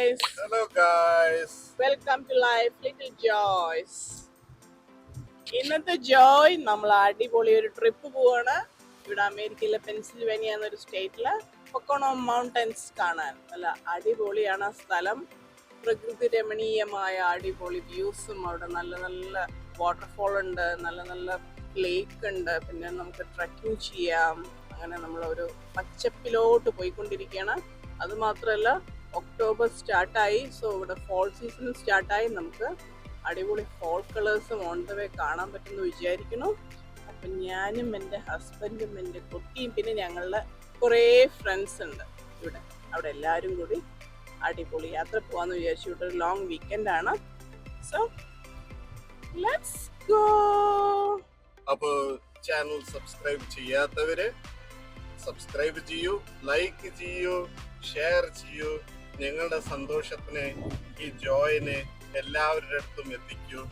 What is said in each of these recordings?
guys. Hello guys. Welcome to Life Little Joys. ഇന്നത്തെ ജോയ് നമ്മൾ അടിപൊളി ഒരു ട്രിപ്പ് പോവാണ്. ഇവിടെ അമേരിക്കയിലെ പെൻസിൽവേനിയ എന്നൊരു സ്റ്റേറ്റില് പൊക്കോണോ മൗണ്ടൻസ് കാണാൻ. നല്ല അടിപൊളിയാണ് സ്ഥലം. പ്രകൃതി രമണീയമായ അടിപൊളി വ്യൂസും അവിടെ നല്ല നല്ല വാട്ടർഫോൾ ഉണ്ട്, നല്ല നല്ല ലേക്ക് ഉണ്ട്, പിന്നെ നമുക്ക് ട്രക്കിംഗ് ചെയ്യാം. അങ്ങനെ നമ്മളൊരു പച്ചപ്പിലോട്ട് പോയിക്കൊണ്ടിരിക്കുകയാണ്. അതുമാത്രമല്ല ഒക്ടോബർ സ്റ്റാർട്ടായി, സോ ഇവിടെ ഫോൾ സീസൺ സ്റ്റാർട്ടായി. നമുക്ക് അടിപൊളി ഫോൾ കളേഴ്സും ഓൺ ദ വേ കാണാൻ പറ്റുമെന്ന് വിചാരിക്കുന്നു. അപ്പം ഞാനും എൻ്റെ ഹസ്ബൻഡും എൻ്റെ കുട്ടിയും പിന്നെ ഞങ്ങളുടെ കുറേ ഫ്രണ്ട്സ് ഉണ്ട് ഇവിടെ. അവിടെ എല്ലാവരും കൂടി അടിപൊളി യാത്ര പോകാമെന്ന് വിചാരിച്ചു. ഇവിടെ ഒരു ലോങ് വീക്കെൻഡാണ്. So let's go. അപ്പോൾ ചാനൽ സബ്സ്ക്രൈബ് ചെയ്യാത്തവര് സബ്സ്ക്രൈബ് ചെയ്യൂ, ലൈക്ക് ചെയ്യൂ, ഷെയർ ചെയ്യൂ. ഞങ്ങളുടെ സന്തോഷത്തിന് ഈ ജോയിനെ എല്ലാവരുടെ അടുത്തും എത്തിക്കൂ.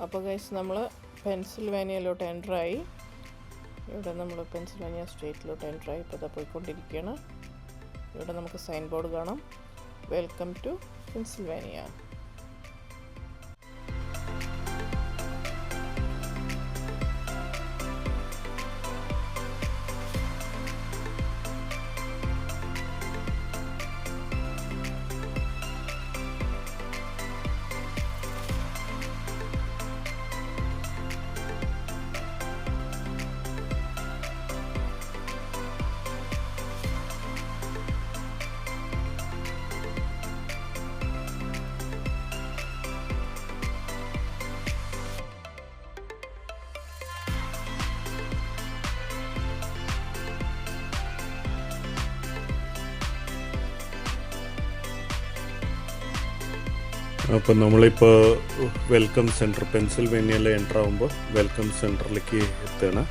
അപ്പോൾ ഗൈസ് നമ്മൾ പെൻസിൽവേനിയയിലോട്ട് എൻ്ററായി. ഇവിടെ നമ്മൾ പെൻസിൽവേനിയ സ്റ്റേറ്റിലോട്ട് എൻ്ററായി. ഇപ്പോൾ ഇതാ പോയിക്കൊണ്ടിരിക്കുകയാണ്. ഇവിടെ നമുക്ക് സൈൻ ബോർഡ് കാണാം, വെൽക്കം ടു പെൻസിൽവേനിയ. അപ്പോൾ നമ്മളിപ്പോൾ വെൽക്കം സെൻറ്റർ പെൻസിൽവേനിയയിൽ എൻ്റർ ആകുമ്പോൾ വെൽക്കം സെൻറ്ററിലേക്ക് എത്തുകയാണ്.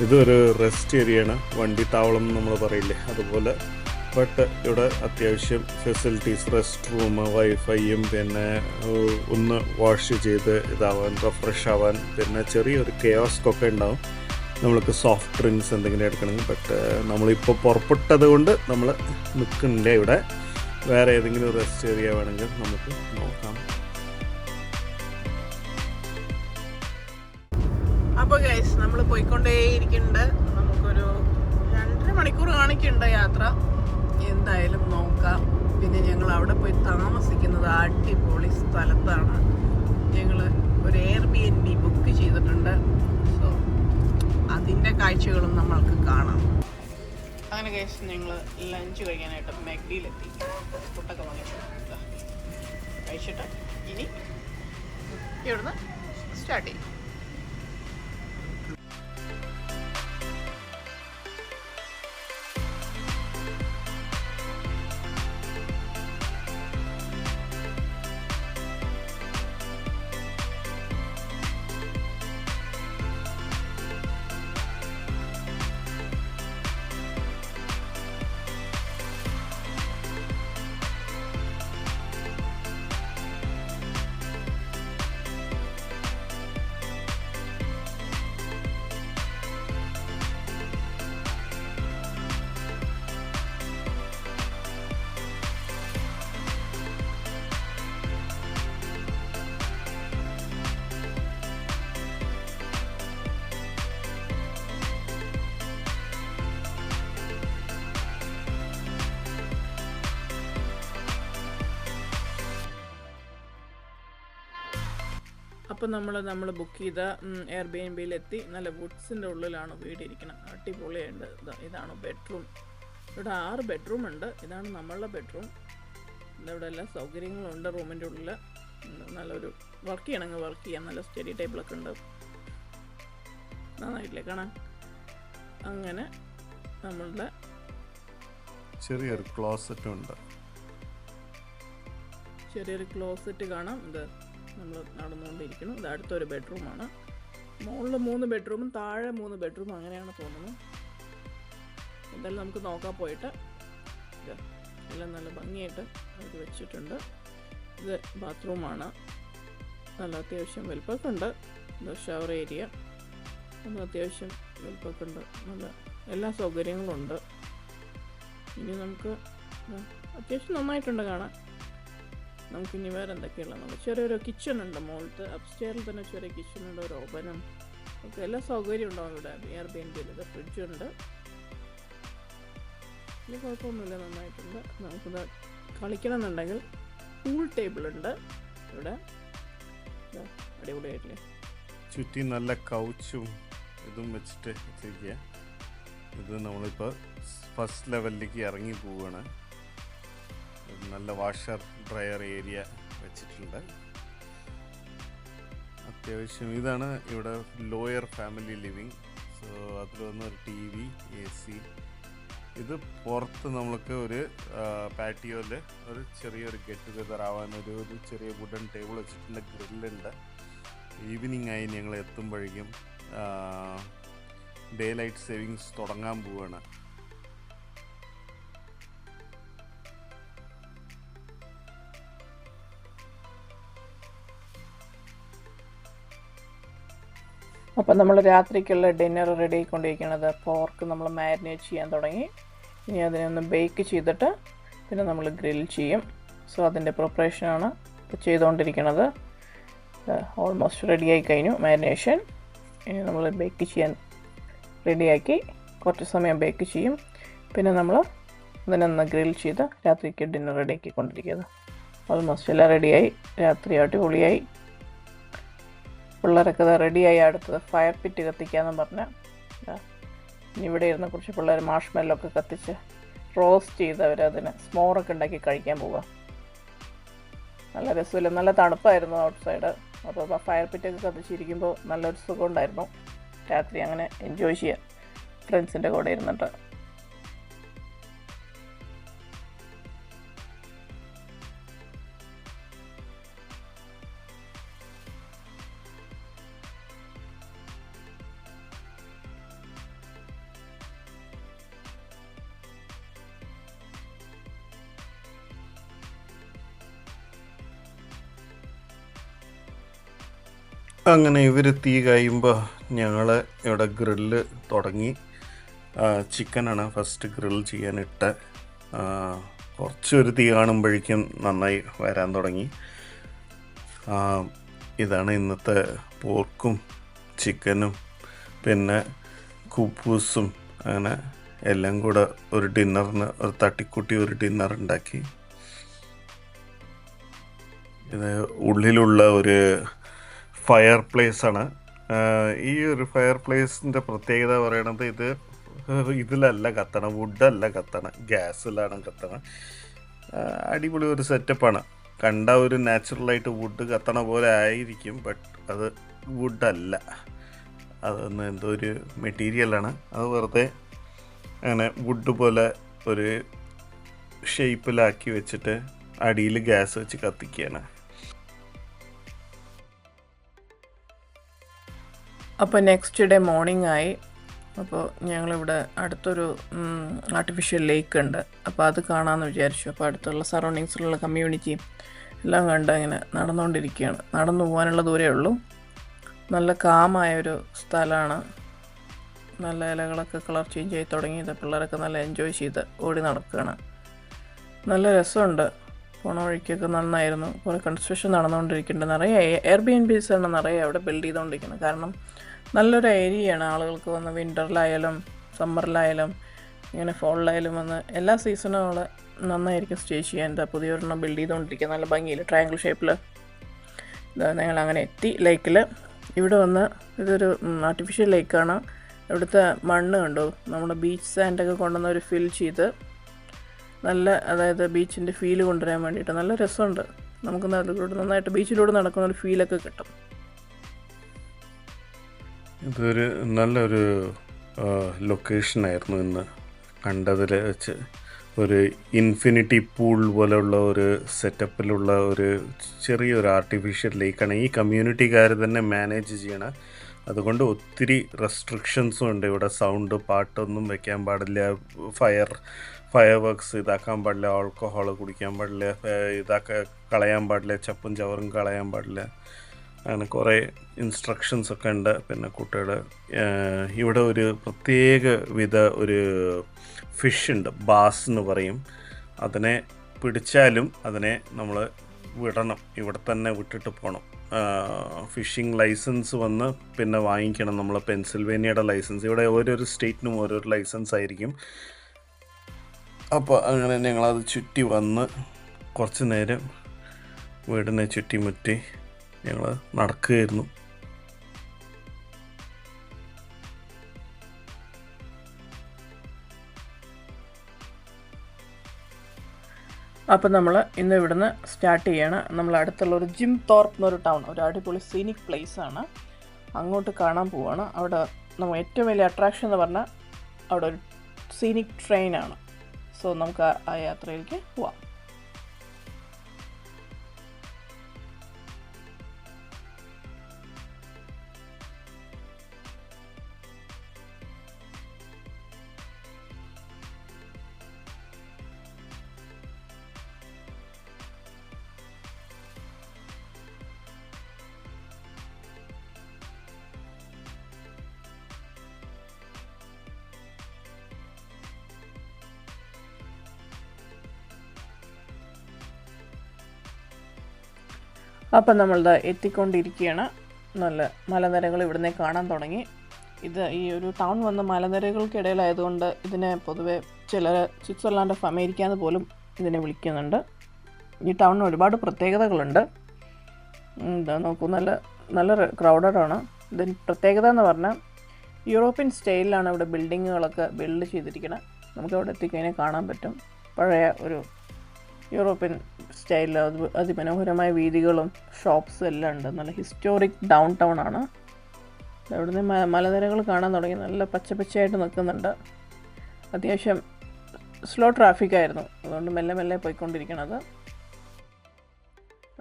ഇതൊരു റെസ്റ്റ് ഏരിയയാണ്, വണ്ടി താവളം നമ്മൾ പറയില്ലേ അതുപോലെ. ബട്ട് ഇവിടെ അത്യാവശ്യം ഫെസിലിറ്റീസ്, റെസ്റ്റ് റൂം, വൈഫൈയും, പിന്നെ ഒന്ന് വാഷ് ചെയ്ത് ഇതാവാൻ, റിഫ്രഷ് ആവാൻ, പിന്നെ ചെറിയൊരു കെയോസ്കൊക്കെ ഉണ്ടാവും നമ്മൾക്ക് സോഫ്റ്റ് ഡ്രിങ്ക്സ് എന്തെങ്കിലും എടുക്കണമെങ്കിൽ. ബട്ട് നമ്മളിപ്പോൾ പുറപ്പെട്ടത് കൊണ്ട് നമ്മൾ നിൽക്കുന്നില്ല ഇവിടെ. വേറെ ഏതെങ്കിലും റെസ്റ്റ് ഏരിയ വേണമെങ്കിൽ നമുക്ക് നോക്കാം. അപ്പോൾ ഗൈസ് നമ്മൾ പോയിക്കൊണ്ടേയിരിക്കുന്നുണ്ട്. നമുക്കൊരു 2.5 മണിക്കൂർ കാണിക്കുന്നുണ്ട് യാത്ര. എന്തായാലും നോക്കാം. പിന്നെ ഞങ്ങൾ അവിടെ പോയി താമസിക്കുന്നത് അടിപൊളി സ്ഥലത്താണ്. ഞങ്ങൾ ഒരു Airbnb ബുക്ക് ചെയ്തിട്ടുണ്ട്. സോ അതിൻ്റെ കാഴ്ചകളും നമ്മൾക്ക് കാണാം. അങ്ങനെ കഴിച്ച് ഞങ്ങൾ ലഞ്ച് കഴിക്കാനായിട്ട് മെഗ്ഡിയിലെത്തി. ഫുഡൊക്കെ വാങ്ങിച്ചു കഴിച്ചിട്ട് ഇനി ഇവിടുന്ന് സ്റ്റാർട്ട് ചെയ്യും. അപ്പോൾ നമ്മൾ ബുക്ക് ചെയ്ത എയർബിഎൻബിയിലെത്തി. നല്ല വുഡ്സിൻ്റെ ഉള്ളിലാണ് വീട് ഇരിക്കണം. അടിപൊളിയുണ്ട്. ഇതാണ് ബെഡ്റൂം. ഇവിടെ 6 ബെഡ്റൂം ഉണ്ട്. ഇതാണ് നമ്മളുടെ ബെഡ്റൂം. ഇവിടെ എല്ലാ സൗകര്യങ്ങളുണ്ട്. റൂമിൻ്റെ ഉള്ളിൽ നല്ലൊരു വർക്ക് ചെയ്യണമെങ്കിൽ വർക്ക് ചെയ്യാം. നല്ല സ്റ്റഡി ടേബിളൊക്കെ ഉണ്ട്. നന്നായിട്ടില്ലേ കാണാൻ? അങ്ങനെ നമ്മളുടെ ചെറിയൊരു ക്ലോസറ്റും ഉണ്ട്. ചെറിയൊരു ക്ലോസറ്റ് കാണാം. ഇത് നമ്മൾ നടന്നുകൊണ്ടിരിക്കണം. ഇത് അടുത്തൊരു ബെഡ്റൂമാണ്. മുകളിൽ 3 ബെഡ്റൂമും താഴെ 3 ബെഡ്റൂം അങ്ങനെയാണ് തോന്നുന്നു. എന്തായാലും നമുക്ക് നോക്കാൻ പോയിട്ട് ഇത് എല്ലാം നല്ല ഭംഗിയായിട്ട് അത് വെച്ചിട്ടുണ്ട്. ഇത് ബാത്റൂമാണ്. നല്ല അത്യാവശ്യം വലുപ്പമൊക്കെ ഉണ്ട്. ഇത് ഷവർ ഏരിയ. നല്ല അത്യാവശ്യം വലുപ്പമൊക്കെ ഉണ്ട്. നല്ല എല്ലാ സൗകര്യങ്ങളും ഉണ്ട്. ഇനി നമുക്ക് അത്യാവശ്യം നന്നായിട്ടുണ്ട് കാണാൻ. നമുക്കിനി വേറെ എന്തൊക്കെയുള്ളത്? ചെറിയൊരു കിച്ചൺ ഉണ്ട് മുകളിലത്തെ. അപ്സ്റ്റെയറിൽ തന്നെ ചെറിയ കിച്ചണുണ്ട്. ഒരു ഓവനും ഒക്കെ എല്ലാ സൗകര്യം ഉണ്ടാവും ഇവിടെ എയർബിഎൻബിയിൽ. ഇത് ഫ്രിഡ്ജുണ്ട്. ഇത് കുഴപ്പമൊന്നുമില്ല, നന്നായിട്ടുണ്ട്. നമുക്കിത് കളിക്കണമെന്നുണ്ടെങ്കിൽ പൂൾ ടേബിളുണ്ട് ഇവിടെ. അടിപൊളിയായിട്ടില്ലേ? ചുറ്റി നല്ല കൗച്ചും ഇതും വെച്ചിട്ട് വെച്ചിരിക്കുക. ഇത് നമ്മളിപ്പോൾ ഫസ്റ്റ് ലെവലിലേക്ക് ഇറങ്ങി പോവുകയാണ്. നല്ല വാഷർ ഡ്രയർ ഏരിയ വെച്ചിട്ടുണ്ട്. അത്യാവശ്യം ഇതാണ് ഇവിടെ ലോയർ ഫാമിലി ലിവിങ്. സോ അതിൽ വന്നൊരു TV, AC. ഇത് പുറത്ത് നമ്മൾക്ക് ഒരു പാറ്റിയോയിൽ ഒരു ചെറിയൊരു ഗെറ്റ് ടുഗദർ ആവാൻ ഒരു ചെറിയ വുഡൻ ടേബിൾ വെച്ചിട്ടുണ്ട്. ഗ്രില്ലുണ്ട്. ഈവനിങ് ആയി ഞങ്ങൾ എത്തുമ്പോഴേക്കും ഡേ ലൈറ്റ് സേവിങ്സ് തുടങ്ങാൻ പോവുകയാണ്. അപ്പം നമ്മൾ രാത്രിക്കുള്ള ഡിന്നർ റെഡി ആയിക്കൊണ്ടിരിക്കുന്നത്. പോർക്ക് നമ്മൾ മാരിനേറ്റ് ചെയ്യാൻ തുടങ്ങി. ഇനി അതിനൊന്ന് ബേക്ക് ചെയ്തിട്ട് പിന്നെ നമ്മൾ ഗ്രിൽ ചെയ്യും. സോ അതിൻ്റെ പ്രിപ്പറേഷനാണ് ഇപ്പോൾ ചെയ്തുകൊണ്ടിരിക്കുന്നത്. ഓൾമോസ്റ്റ് റെഡിയായി കഴിഞ്ഞു മാരിനേഷൻ. ഇനി നമ്മൾ ബേക്ക് ചെയ്യാൻ റെഡിയാക്കി കുറച്ച് സമയം ബേക്ക് ചെയ്യും. പിന്നെ നമ്മൾ അതിനൊന്ന് ഗ്രിൽ ചെയ്ത് രാത്രിക്ക് ഡിന്നർ റെഡിയാക്കിക്കൊണ്ടിരിക്കുന്നത്. ഓൾമോസ്റ്റ് എല്ലാം റെഡിയായി. രാത്രി അടിപൊളിയായി. പിള്ളേരൊക്കെ റെഡിയായി. അടുത്തത് ഫയർ പിറ്റ് കത്തിക്കാമെന്ന് പറഞ്ഞാൽ ഇനി ഇവിടെ ഇരുന്ന് കുറച്ച് പിള്ളേർ മാഷ്മെല്ലൊക്കെ കത്തിച്ച് റോസ്റ്റ് ചെയ്ത് അവരതിന് സ്മോറൊക്കെ ഉണ്ടാക്കി കഴിക്കാൻ പോവുക. നല്ല രസമില്ല, നല്ല തണുപ്പായിരുന്നു ഔട്ട് സൈഡ്. അപ്പോൾ ഫയർ പിറ്റൊക്കെ കത്തിച്ചിരിക്കുമ്പോൾ നല്ലൊരു സുഖം ഉണ്ടായിരുന്നു. രാത്രി അങ്ങനെ എൻജോയ് ചെയ്യാം ഫ്രണ്ട്സിൻ്റെ കൂടെ ഇരുന്നിട്ട്. അങ്ങനെ ഇവർ തീ കഴിയുമ്പോൾ ഞങ്ങൾ ഇവിടെ ഗ്രില്ല് തുടങ്ങി. ചിക്കനാണ് ഫസ്റ്റ് ഗ്രിൽ ചെയ്യാനിട്ട്. കുറച്ചൊരു തീ കാണുമ്പോഴേക്കും നന്നായി വരാൻ തുടങ്ങി. ഇതാണ് ഇന്നത്തെ പോർക്കും ചിക്കനും പിന്നെ കുബൂസും അങ്ങനെ എല്ലാം കൂടെ ഒരു ഡിന്നറിന് ഒരു തട്ടിക്കൂട്ടി ഒരു ഡിന്നർ ഉണ്ടാക്കി. ഇത് ഉള്ളിലുള്ള ഒരു ഫയർ പ്ലേസാണ്. ഈ ഒരു ഫയർ പ്ലേസിൻ്റെ പ്രത്യേകത പറയണത് ഇതിലല്ല കത്തണം, വുഡല്ല കത്തണം, ഗ്യാസിലാണ് കത്തണം. അടിപൊളി ഒരു സെറ്റപ്പാണ്. കണ്ട ഒരു നാച്ചുറലായിട്ട് വുഡ് കത്തണ പോലെ ആയിരിക്കും, ബട്ട് അത് വുഡല്ല. അതൊന്ന് എന്തോ ഒരു മെറ്റീരിയലാണ്. അത് വെറുതെ അങ്ങനെ വുഡ് പോലെ ഒരു ഷേപ്പിലാക്കി വെച്ചിട്ട് അടിയിൽ ഗ്യാസ് വെച്ച് കത്തിക്കുകയാണ്. അപ്പോൾ നെക്സ്റ്റ് ഡേ മോർണിംഗ് ആയി. അപ്പോൾ ഞങ്ങളിവിടെ അടുത്തൊരു ആർട്ടിഫിഷ്യൽ ലേക്ക് ഉണ്ട്. അപ്പോൾ അത് കാണാമെന്ന് വിചാരിച്ചു. അപ്പോൾ അടുത്തുള്ള സറൗണ്ടിങ്സിലുള്ള കമ്മ്യൂണിറ്റിയും എല്ലാം കണ്ട് ഇങ്ങനെ നടന്നുകൊണ്ടിരിക്കുകയാണ്. നടന്നു പോകാനുള്ള ദൂരമേ ഉള്ളൂ. നല്ല കാമായൊരു സ്ഥലമാണ്. നല്ല ഇലകളൊക്കെ കളർ ചേഞ്ച് ചെയ്ത് തുടങ്ങിയത്. പിള്ളേരൊക്കെ നല്ല എൻജോയ് ചെയ്ത് ഓടി നടക്കുകയാണ്. നല്ല രസമുണ്ട്. പോണ വഴിക്കൊക്കെ നന്നായിരുന്നു. കുറേ കൺസ്ട്രക്ഷൻ നടന്നുകൊണ്ടിരിക്കുന്നുണ്ട്. നിറയെ എയർബിഎൻബിസ് ആണ് നിറയെ അവിടെ ബിൽഡ് ചെയ്തുകൊണ്ടിരിക്കുന്നത്. കാരണം നല്ലൊരു ഏരിയയാണ്. ആളുകൾക്ക് വന്ന് വിൻ്ററിലായാലും സമ്മറിലായാലും ഇങ്ങനെ ഫോളിലായാലും വന്ന് എല്ലാ സീസണുകൾ നന്നായിരിക്കും സ്റ്റേ ചെയ്യാൻ. എന്താ പുതിയൊരെണ്ണം ബിൽഡ് ചെയ്തുകൊണ്ടിരിക്കുക നല്ല ഭംഗിയിൽ ട്രയാങ്കിൾ ഷേപ്പിൽ. ഞങ്ങൾ അങ്ങനെ എത്തി ലേക്കിൽ. ഇവിടെ വന്ന് ഇതൊരു ആർട്ടിഫിഷ്യൽ ലേക്കാണ്. ഇവിടുത്തെ മണ്ണ് കണ്ടു, നമ്മുടെ ബീച്ച് സാൻഡൊക്കെ കൊണ്ടുവന്ന് ഒരു ഫിൽ ചെയ്ത് നല്ല, അതായത് ബീച്ചിൻ്റെ ഫീല് കൊണ്ടുവരാൻ വേണ്ടിയിട്ട് നല്ല രസമുണ്ട്. നമുക്ക് നന്നായിട്ട് ബീച്ചിലൂടെ നടക്കുന്ന ഒരു ഫീലൊക്കെ കിട്ടും. ഇതൊരു നല്ലൊരു ലൊക്കേഷനായിരുന്നു ഇന്ന് കണ്ടതിൽ വെച്ച്. ഒരു ഇൻഫിനിറ്റി പൂൾ പോലെയുള്ള ഒരു സെറ്റപ്പിലുള്ള ഒരു ചെറിയൊരു ആർട്ടിഫിഷ്യൽ ലേക്കാണ്. ഈ കമ്മ്യൂണിറ്റിക്കാർ തന്നെ മാനേജ് ചെയ്യണം. അതുകൊണ്ട് ഒത്തിരി റെസ്ട്രിക്ഷൻസും ഉണ്ട് ഇവിടെ. സൗണ്ട്, പാട്ടൊന്നും വെക്കാൻ പാടില്ല, ഫയർ വർക്ക്സ് ഇതാക്കാൻ പാടില്ല, ആൾക്കഹോൾ കുടിക്കാൻ പാടില്ല, കളയാൻ പാടില്ല, ചപ്പും ചവറും കളയാൻ പാടില്ല. അങ്ങനെ കുറേ ഇൻസ്ട്രക്ഷൻസൊക്കെ ഉണ്ട്. പിന്നെ കുട്ടികൾ ഇവിടെ ഒരു പ്രത്യേക വിധ ഒരു ഫിഷ് ഉണ്ട്, ബാസ് എന്ന് പറയും. അതിനെ പിടിച്ചാലും അതിനെ നമ്മൾ വിടണം, ഇവിടെ തന്നെ വിട്ടിട്ട് പോകണം. ഫിഷിംഗ് ലൈസൻസ് വന്ന് പിന്നെ വാങ്ങിക്കണം നമ്മൾ. പെൻസിൽവേനിയയുടെ ലൈസൻസ്. ഇവിടെ ഓരോരോ സ്റ്റേറ്റിനും ഓരോരോ ലൈസൻസ് ആയിരിക്കും. അപ്പോൾ അങ്ങനെ ഞങ്ങളത് ചുറ്റി വന്ന് കുറച്ച് നേരം വീടിനെ ചുറ്റിമുറ്റി ഞങ്ങൾ നടക്കുകയായിരുന്നു. അപ്പം നമ്മൾ ഇന്ന് ഇവിടുന്ന് സ്റ്റാർട്ട് ചെയ്യണം. നമ്മൾ അടുത്തുള്ള ഒരു ജിം തോർപ്പ് എന്നൊരു ടൗൺ, ഒരു അടിപൊളി സീനിക് പ്ലേസ് ആണ്. അങ്ങോട്ട് കാണാൻ പോവാണ്. അവിടെ നമ്മൾ ഏറ്റവും വലിയ അട്രാക്ഷൻ എന്ന് പറഞ്ഞാൽ അവിടെ ഒരു സീനിക് ട്രെയിനാണ്. സോ നമുക്ക് ആ യാത്രയിലേക്ക് പോവാം. അപ്പം നമ്മളിത് എത്തിക്കൊണ്ടിരിക്കുകയാണ്. നല്ല മലനിരകൾ ഇവിടുന്ന് കാണാൻ തുടങ്ങി. ഇത് ഈ ഒരു ടൗൺ വന്ന് മലനിരകൾക്കിടയിലായതുകൊണ്ട് ഇതിനെ പൊതുവെ ചിലർ സ്വിറ്റ്സർലാൻഡ് ഓഫ് അമേരിക്ക എന്ന് പോലും ഇതിനെ വിളിക്കുന്നുണ്ട്. ഈ ടൗണിന് ഒരുപാട് പ്രത്യേകതകളുണ്ട്. എന്താ നോക്കൂ, നല്ല ക്രൗഡഡാണ്. ഇതിന് പ്രത്യേകത എന്ന് പറഞ്ഞാൽ യൂറോപ്യൻ സ്റ്റൈലിലാണ് ഇവിടെ ബിൽഡിങ്ങുകളൊക്കെ ബിൽഡ് ചെയ്തിരിക്കുന്നത്. നമുക്ക് അവിടെ എത്തിക്കഴിഞ്ഞാൽ കാണാൻ പറ്റും. പഴയ ഒരു യൂറോപ്യൻ സ്റ്റൈലിൽ അതിമനോഹരമായ വീതികളും ഷോപ്സും എല്ലാം ഉണ്ട്. നല്ല ഹിസ്റ്റോറിക് ഡൗൺ ടൗൺ ആണ്. അവിടുന്ന് മലനിരകൾ കാണാൻ തുടങ്ങി. നല്ല പച്ചയായിട്ട് നിൽക്കുന്നുണ്ട്. അത്യാവശ്യം സ്ലോ ട്രാഫിക്കായിരുന്നു, അതുകൊണ്ട് മെല്ലെ പോയിക്കൊണ്ടിരിക്കണത്.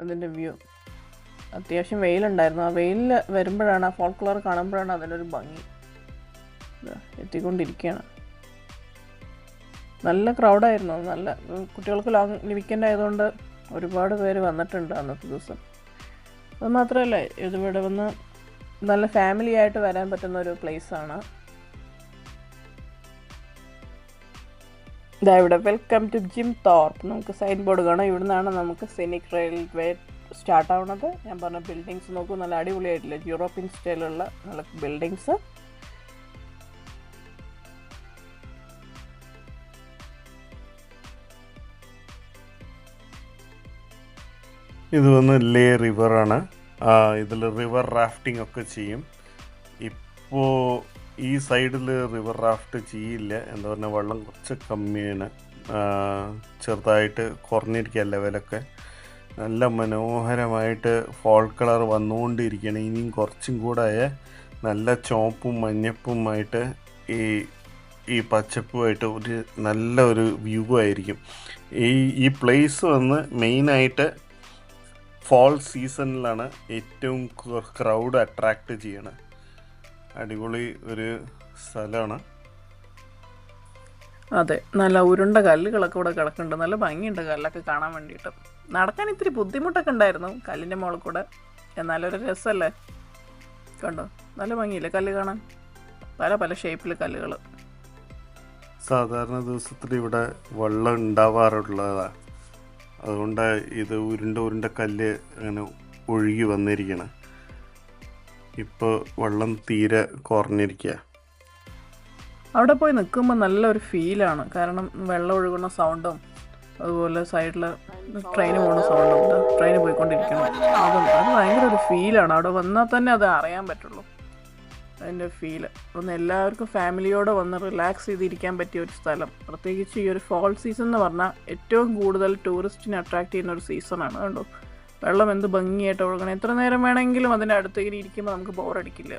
അതിൻ്റെ വ്യൂ അത്യാവശ്യം വെയിലുണ്ടായിരുന്നു. ആ വെയിലിൽ വരുമ്പോഴാണ്, ആ ഫോൾ കളർ കാണുമ്പോഴാണ് അതിനൊരു ഭംഗി. എത്തിക്കൊണ്ടിരിക്കുകയാണ്. നല്ല ക്രൗഡായിരുന്നു. നല്ല കുട്ടികൾക്ക് ലോങ് വീക്കെൻഡ് ആയതുകൊണ്ട് ഒരുപാട് പേര് വന്നിട്ടുണ്ട് അന്നത്തെ ദിവസം. അത് മാത്രമല്ല, ഇതിവിടെ വന്ന് നല്ല ഫാമിലി ആയിട്ട് വരാൻ പറ്റുന്ന ഒരു പ്ലേസാണ്. ഇതാ ഇവിടെ വെൽക്കം ടു ജിം തോർപ്പ് നമുക്ക് സൈൻ ബോർഡ് കാണാം. ഇവിടെ നിന്നാണ് നമുക്ക് സീനിക് റെയിൽവേ സ്റ്റാർട്ട് ആവുന്നത്. ഞാൻ പറഞ്ഞ ബിൽഡിങ്സ് നോക്കൂ, നല്ല അടിപൊളിയായിട്ടില്ല, യൂറോപ്യൻ സ്റ്റൈലുള്ള നല്ല ബിൽഡിങ്സ്. ഇത് വന്ന് ലേ റിവറാണ്. ഇതിൽ റിവർ റാഫ്റ്റിംഗ് ഒക്കെ ചെയ്യും. ഇപ്പോൾ ഈ സൈഡിൽ റിവർ റാഫ്റ്റ് ചെയ്യില്ല, എന്താ പറഞ്ഞാൽ വെള്ളം കുറച്ച് കമ്മിയാണ്, ചെറുതായിട്ട് കുറഞ്ഞിരിക്കുക ലെവലൊക്കെ. നല്ല മനോഹരമായിട്ട് ഫോൾ കളർ വന്നുകൊണ്ടിരിക്കുകയാണ്. ഇനിയും കുറച്ചും കൂടെ നല്ല ചുവപ്പും മഞ്ഞപ്പുമായിട്ട് ഈ പച്ചപ്പുമായിട്ട് ഒരു നല്ല ഒരു വ്യൂ ആയിരിക്കും. ഈ പ്ലേസ് വന്ന് മെയിനായിട്ട് ഫോൾ സീസണിലാണ് ഏറ്റവും ക്രൗഡ് അട്രാക്റ്റ് ചെയ്യണത്. അടിപൊളി ഒരു സ്ഥലമാണ്. അതെ, നല്ല ഉരുണ്ട കല്ലുകളൊക്കെ ഇവിടെ കിടക്കുന്നുണ്ട്. നല്ല ഭംഗിയുണ്ട് കല്ലൊക്കെ കാണാൻ വേണ്ടിയിട്ട്. നടക്കാൻ ഇത്തിരി ബുദ്ധിമുട്ടൊക്കെ ഉണ്ടായിരുന്നു കല്ലിൻ്റെ മുകളിൽ കൂടെ, എന്നാലൊരു രസമല്ലേ. കണ്ടോ, നല്ല ഭംഗിയില്ലേ കല്ല് കാണാൻ. പല ഷേപ്പിൽ കല്ലുകൾ. സാധാരണ ദിവസത്തിൽ ഇവിടെ വെള്ളം ഉണ്ടാവാറുള്ളതാണ്. അതുകൊണ്ട് ഇത് ഉരുണ്ട കല്ല് അങ്ങനെ ഒഴുകി വന്നിരിക്കണം. ഇപ്പോൾ വെള്ളം തീരെ കുറഞ്ഞിരിക്കുക. അവിടെ പോയി നിൽക്കുമ്പോൾ നല്ലൊരു ഫീലാണ്. കാരണം വെള്ളം ഒഴുകുന്ന സൗണ്ടും അതുപോലെ സൈഡിൽ ട്രെയിൻ പോകുന്ന സൗണ്ട് ഉണ്ട്, ട്രെയിൻ പോയിക്കൊണ്ടിരിക്കണം. അത് ഭയങ്കര ഒരു ഫീലാണ്. അവിടെ വന്നാൽ തന്നെ അത് അറിയാൻ പറ്റുള്ളൂ അതിൻ്റെ ഫീല്. ഒന്ന് എല്ലാവർക്കും ഫാമിലിയോടെ വന്ന് റിലാക്സ് ചെയ്തിരിക്കാൻ പറ്റിയ ഒരു സ്ഥലം. പ്രത്യേകിച്ച് ഈ ഒരു ഫോൾ സീസൺ എന്ന് പറഞ്ഞാൽ ഏറ്റവും കൂടുതൽ ടൂറിസ്റ്റിനെ അട്രാക്റ്റ് ചെയ്യുന്ന ഒരു സീസണാണ്. കണ്ടോ വെള്ളം എന്ത് ഭംഗിയായിട്ട് ഒഴുകണം. എത്ര നേരം വേണമെങ്കിലും അതിൻ്റെ അടുത്തേക്ക് ഇരിക്കുമ്പോൾ നമുക്ക് ബോറടിക്കില്ല.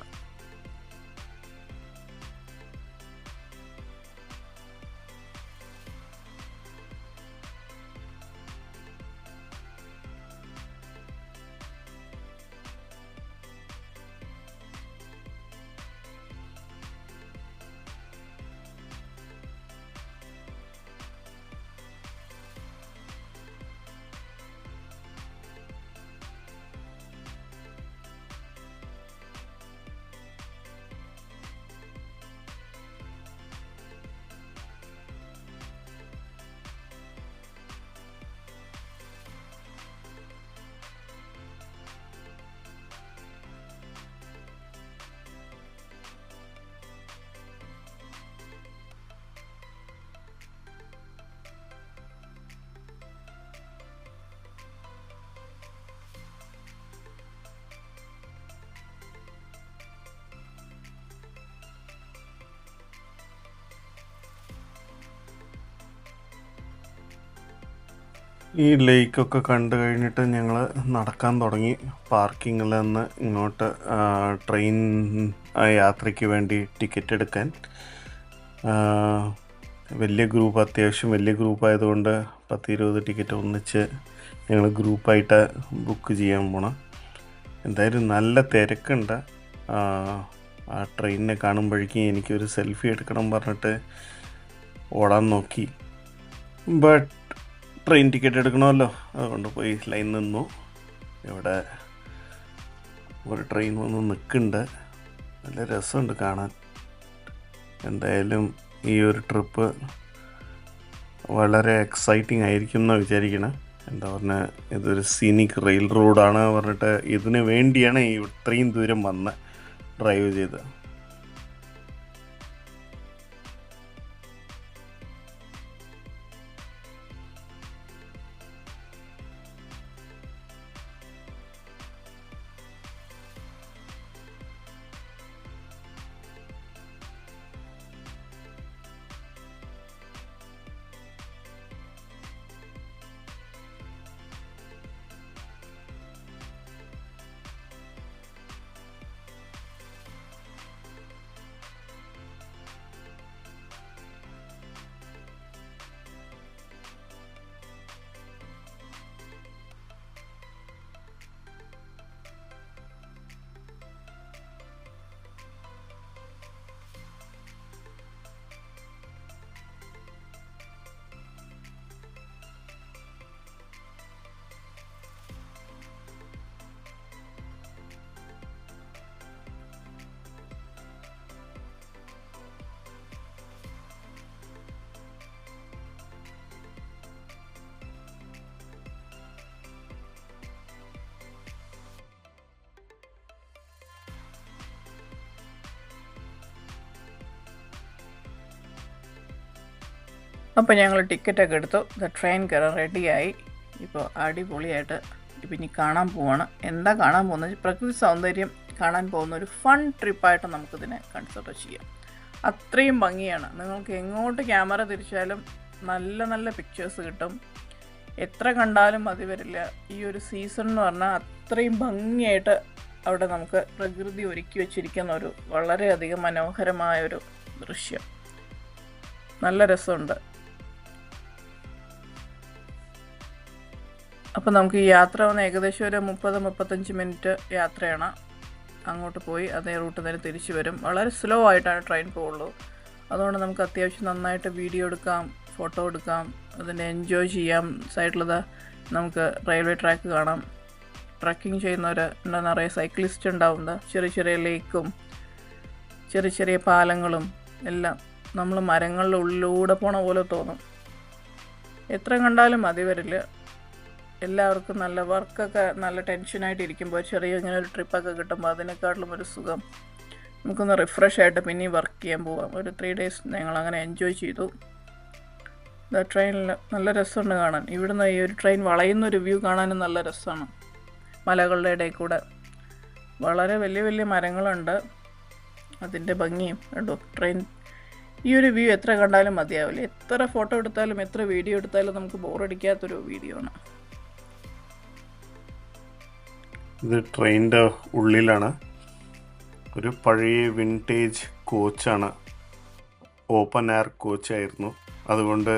ഈ ലേക്കൊക്കെ കണ്ടു കഴിഞ്ഞിട്ട് ഞങ്ങൾ നടക്കാൻ തുടങ്ങി. പാർക്കിങ്ങിൽ നിന്ന് ഇങ്ങോട്ട് ട്രെയിൻ യാത്രയ്ക്ക് വേണ്ടി ടിക്കറ്റ് എടുക്കാൻ. വലിയ ഗ്രൂപ്പ്, അത്യാവശ്യം വലിയ ഗ്രൂപ്പായതുകൊണ്ട് 10-20 ടിക്കറ്റ് ഒന്നിച്ച് ഞങ്ങൾ ഗ്രൂപ്പായിട്ട് ബുക്ക് ചെയ്യാൻ പോണം. എന്തായാലും നല്ല തിരക്കുണ്ട്. ആ ട്രെയിനിനെ കാണുമ്പോഴേക്കും എനിക്കൊരു സെൽഫി എടുക്കണം പറഞ്ഞിട്ട് ഓടാൻ നോക്കി. ബട്ട് ട്രെയിൻ ടിക്കറ്റ് എടുക്കണമല്ലോ, അതുകൊണ്ട് പോയി ലൈൻ നിന്നു. ഇവിടെ ഒരു ട്രെയിൻ വന്ന് നിൽക്കുന്നുണ്ട്. നല്ല രസമുണ്ട് കാണാൻ. എന്തായാലും ഈ ഒരു ട്രിപ്പ് വളരെ എക്സൈറ്റിംഗ് ആയിരിക്കും എന്നാണ് വിചാരിക്കണം. എന്താ പറഞ്ഞാൽ ഇതൊരു സീനിക് റെയിൽ റോഡാണ് പറഞ്ഞിട്ട് ഇതിന് വേണ്ടിയാണ് ഇത്രയും ദൂരം വന്ന് ഡ്രൈവ് ചെയ്തത്. അപ്പോൾ ഞങ്ങൾ ടിക്കറ്റൊക്കെ എടുത്തു. ട്രെയിൻ കയറാൻ റെഡിയായി. ഇപ്പോൾ അടിപൊളിയായിട്ട് ഇപ്പം ഇനി കാണാൻ പോവാണ്. എന്താ കാണാൻ പോകുന്നത്? പ്രകൃതി സൗന്ദര്യം കാണാൻ പോകുന്ന ഒരു ഫൺ ട്രിപ്പായിട്ട് നമുക്കിതിനെ കൺസിഡർ ചെയ്യാം. അത്രയും ഭംഗിയാണ്. നിങ്ങൾക്ക് എങ്ങോട്ട് ക്യാമറ തിരിച്ചാലും നല്ല നല്ല പിക്ചേഴ്സ് കിട്ടും. എത്ര കണ്ടാലും മതി വരില്ല. ഈ ഒരു സീസൺ എന്ന് പറഞ്ഞാൽ അത്രയും ഭംഗിയായിട്ട് അവിടെ നമുക്ക് പ്രകൃതി ഒരുക്കി വെച്ചിരിക്കുന്ന ഒരു വളരെയധികം മനോഹരമായൊരു ദൃശ്യം. നല്ല രസമുണ്ട്. അപ്പോൾ നമുക്ക് ഈ യാത്ര വന്ന് ഏകദേശം ഒരു 30-35 മിനിറ്റ് യാത്രയാണ്. അങ്ങോട്ട് പോയി അതേ റൂട്ട് തന്നെ തിരിച്ചു വരും. വളരെ സ്ലോ ആയിട്ടാണ് ട്രെയിൻ പോകുള്ളൂ. അതുകൊണ്ട് നമുക്ക് അത്യാവശ്യം നന്നായിട്ട് വീഡിയോ എടുക്കാം, ഫോട്ടോ എടുക്കാം, അതിനെ എൻജോയ് ചെയ്യാം. സൈഡിലത് നമുക്ക് റെയിൽവേ ട്രാക്ക് കാണാം. ട്രക്കിംഗ് ചെയ്യുന്നവർ എന്താ നിറയെ സൈക്ലിസ്റ്റ് ഉണ്ടാവുന്നത്. ചെറിയ ചെറിയ ലേക്കും ചെറിയ ചെറിയ പാലങ്ങളും എല്ലാം നമ്മൾ മരങ്ങളുടെ ഉള്ളിലൂടെ പോണ പോലെ തോന്നും. എത്ര കണ്ടാലും മതി വരില്ല. എല്ലാവർക്കും നല്ല വർക്കൊക്കെ നല്ല ടെൻഷനായിട്ട് ഇരിക്കുമ്പോൾ ചെറിയ ഇങ്ങനെ ഒരു ട്രിപ്പൊക്കെ കിട്ടുമ്പോൾ അതിനേക്കാട്ടിലും ഒരു സുഖം. നമുക്കൊന്ന് റിഫ്രഷ് ആയിട്ട് പിന്നെയും വർക്ക് ചെയ്യാൻ പോവാം. ഒരു 3 days ഞങ്ങളങ്ങനെ എൻജോയ് ചെയ്തു. ട്രെയിനിൽ നല്ല രസമുണ്ട് കാണാൻ. ഇവിടുന്ന് ഈ ഒരു ട്രെയിൻ വളയുന്നൊരു വ്യൂ കാണാനും നല്ല രസമാണ്. മലകളുടെ ഇടയിൽ കൂടെ വളരെ വലിയ വലിയ മരങ്ങളുണ്ട്. അതിൻ്റെ ഭംഗിയും കണ്ടോ. ട്രെയിൻ ഈ ഒരു വ്യൂ എത്ര കണ്ടാലും മതിയാവില്ല. എത്ര ഫോട്ടോ എടുത്താലും എത്ര വീഡിയോ എടുത്താലും നമുക്ക് ബോറടിക്കാത്തൊരു വീഡിയോ ആണ്. ഇത് ട്രെയിനിൻ്റെ ഉള്ളിലാണ്. ഒരു പഴയ വിൻറ്റേജ് കോച്ചാണ്. ഓപ്പൺ എയർ കോച്ചായിരുന്നു. അതുകൊണ്ട്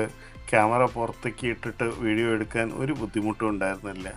ക്യാമറ പുറത്തേക്ക് ഇട്ടിട്ട് വീഡിയോ എടുക്കാൻ ഒരു ബുദ്ധിമുട്ടും ഉണ്ടായിരുന്നില്ല.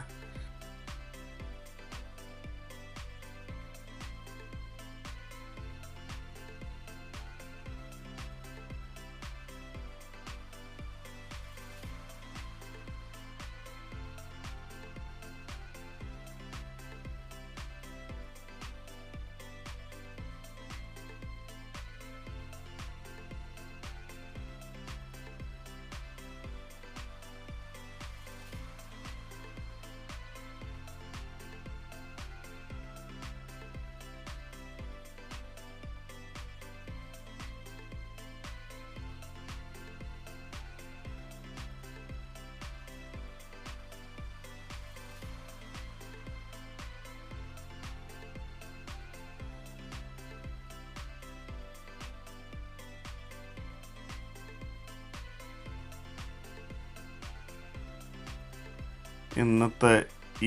ഇന്നത്തെ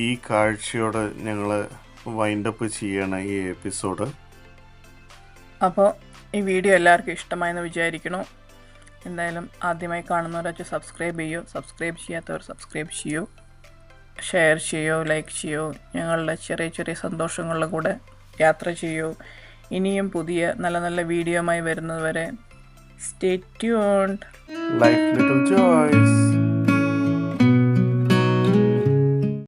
ഈ കാഴ്ചയോട് ഞങ്ങൾ വൈൻഡപ്പ് ചെയ്യണം ഈ എപ്പിസോഡ്. അപ്പോൾ ഈ വീഡിയോ എല്ലാവർക്കും ഇഷ്ടമായെന്ന് വിചാരിക്കണു. എന്തായാലും ആദ്യമായി കാണുന്നവരൊക്കെ സബ്സ്ക്രൈബ് ചെയ്യൂ. സബ്സ്ക്രൈബ് ചെയ്യാത്തവർ സബ്സ്ക്രൈബ് ചെയ്യൂ. ഷെയർ ചെയ്യൂ, ലൈക്ക് ചെയ്യൂ. ഞങ്ങളുടെ ചെറിയ ചെറിയ സന്തോഷങ്ങളുടെ കൂടെ യാത്ര ചെയ്യൂ. ഇനിയും പുതിയ നല്ല നല്ല വീഡിയോയുമായി വരുന്നത് വരെ stay tuned. Life little Joyce.